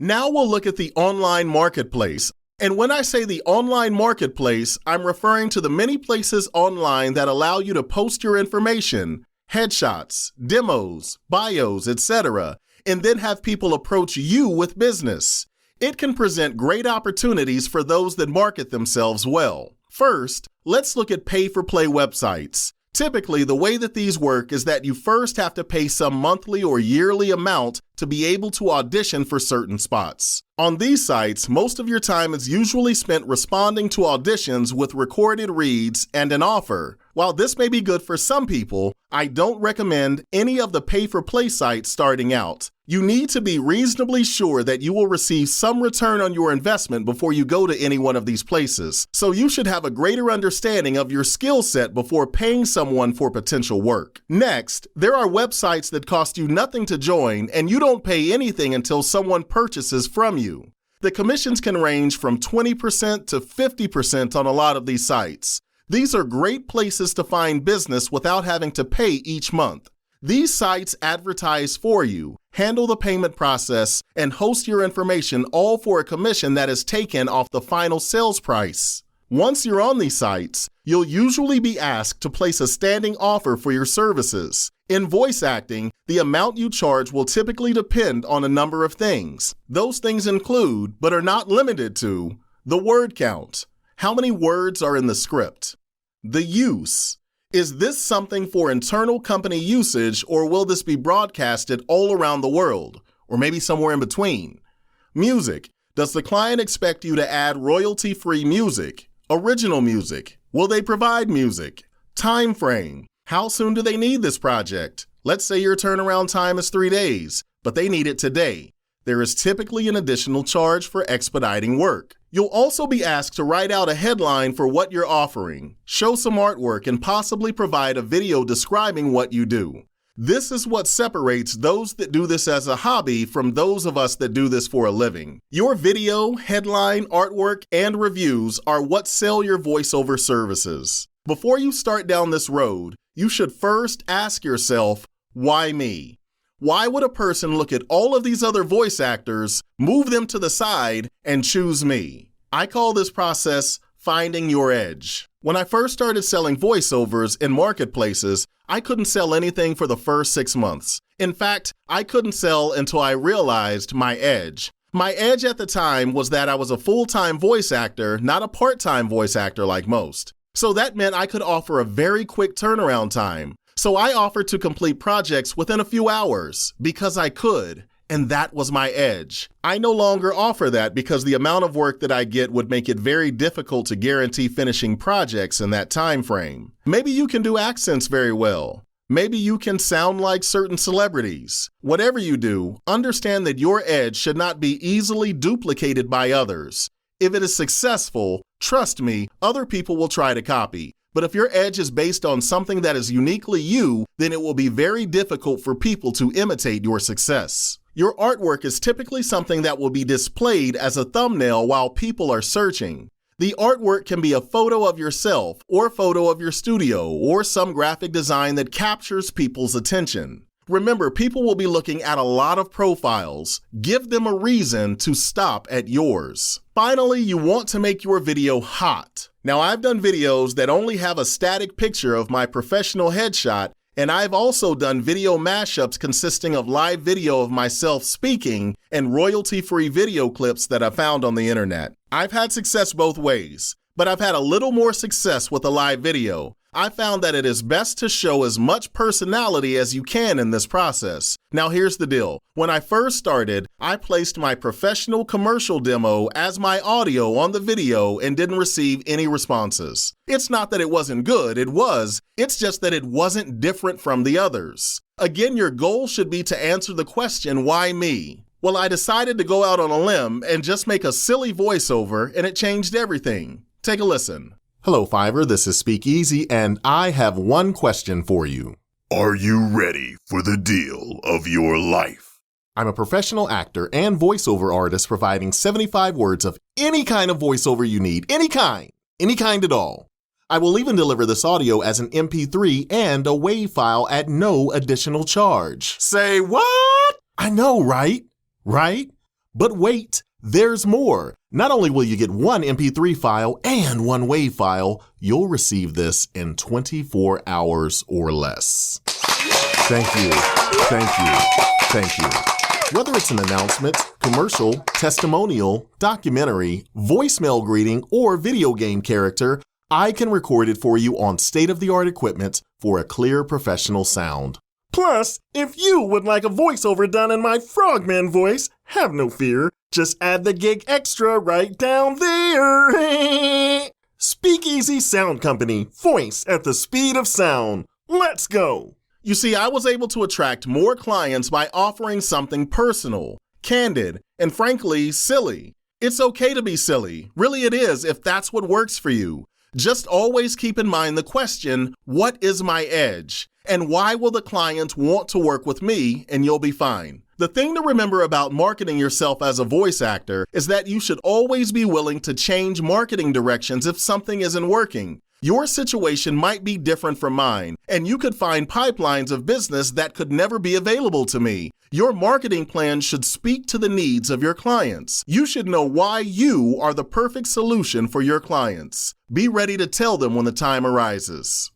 Now we'll look at the online marketplace. And when I say the online marketplace, I'm referring to the many places online that allow you to post your information, headshots, demos, bios, etc., and then have people approach you with business. It can present great opportunities for those that market themselves well. First, let's look at pay-for-play websites. Typically, the way that these work is that you first have to pay some monthly or yearly amount to be able to audition for certain spots. On these sites, most of your time is usually spent responding to auditions with recorded reads and an offer. While this may be good for some people, I don't recommend any of the pay-for-play sites starting out. You need to be reasonably sure that you will receive some return on your investment before you go to any one of these places. So you should have a greater understanding of your skill set before paying someone for potential work. Next, there are websites that cost you nothing to join and you don't pay anything until someone purchases from you. The commissions can range from 20% to 50% on a lot of these sites. These are great places to find business without having to pay each month. These sites advertise for you, handle the payment process, and host your information all for a commission that is taken off the final sales price. Once you're on these sites, you'll usually be asked to place a standing offer for your services. In voice acting, the amount you charge will typically depend on a number of things. Those things include, but are not limited to, the word count. How many words are in the script? The use. Is this something for internal company usage, or will this be broadcasted all around the world, or maybe somewhere in between? Music. Does the client expect you to add royalty-free music? Original music. Will they provide music? Time frame. How soon do they need this project? Let's say your turnaround time is 3 days, but they need it today. There is typically an additional charge for expediting work. You'll also be asked to write out a headline for what you're offering, show some artwork, and possibly provide a video describing what you do. This is what separates those that do this as a hobby from those of us that do this for a living. Your video, headline, artwork, and reviews are what sell your voiceover services. Before you start down this road, you should first ask yourself, why me? Why would a person look at all of these other voice actors, move them to the side, and choose me? I call this process finding your edge. When I first started selling voiceovers in marketplaces, I couldn't sell anything for the first 6 months. In fact, I couldn't sell until I realized my edge. My edge at the time was that I was a full-time voice actor, not a part-time voice actor like most. So that meant I could offer a very quick turnaround time. So I offered to complete projects within a few hours because I could, and that was my edge. I no longer offer that because the amount of work that I get would make it very difficult to guarantee finishing projects in that time frame. Maybe you can do accents very well. Maybe you can sound like certain celebrities. Whatever you do, understand that your edge should not be easily duplicated by others. If it is successful, trust me, other people will try to copy. But if your edge is based on something that is uniquely you, then it will be very difficult for people to imitate your success. Your artwork is typically something that will be displayed as a thumbnail while people are searching. The artwork can be a photo of yourself, or a photo of your studio, or some graphic design that captures people's attention. Remember, people will be looking at a lot of profiles. Give them a reason to stop at yours. Finally, you want to make your video hot. Now, I've done videos that only have a static picture of my professional headshot, and I've also done video mashups consisting of live video of myself speaking and royalty-free video clips that I found on the internet. I've had success both ways, but I've had a little more success with a live video. I found that it is best to show as much personality as you can in this process. Now here's the deal. When I first started, I placed my professional commercial demo as my audio on the video and didn't receive any responses. It's not that it wasn't good, it was. It's just that it wasn't different from the others. Again, your goal should be to answer the question, why me? Well, I decided to go out on a limb and just make a silly voiceover, and it changed everything. Take a listen. Hello, Fiverr, this is Speakeasy, and I have one question for you. Are you ready for the deal of your life? I'm a professional actor and voiceover artist providing 75 words of any kind of voiceover you need, any kind at all. I will even deliver this audio as an MP3 and a WAV file at no additional charge. Say what? I know, right? But wait, there's more. Not only will you get one MP3 file and one WAV file, you'll receive this in 24 hours or less. Thank you, thank you, thank you. Whether it's an announcement, commercial, testimonial, documentary, voicemail greeting, or video game character, I can record it for you on state-of-the-art equipment for a clear professional sound. Plus, if you would like a voiceover done in my frogman voice, have no fear. Just add the gig extra right down there. Speakeasy Sound Company, voice at the speed of sound. Let's go. You see, I was able to attract more clients by offering something personal, candid, and frankly, silly. It's okay to be silly. Really it is if that's what works for you. Just always keep in mind the question, what is my edge? And why will the client want to work with me? And you'll be fine. The thing to remember about marketing yourself as a voice actor is that you should always be willing to change marketing directions if something isn't working. Your situation might be different from mine, and you could find pipelines of business that could never be available to me. Your marketing plan should speak to the needs of your clients. You should know why you are the perfect solution for your clients. Be ready to tell them when the time arises.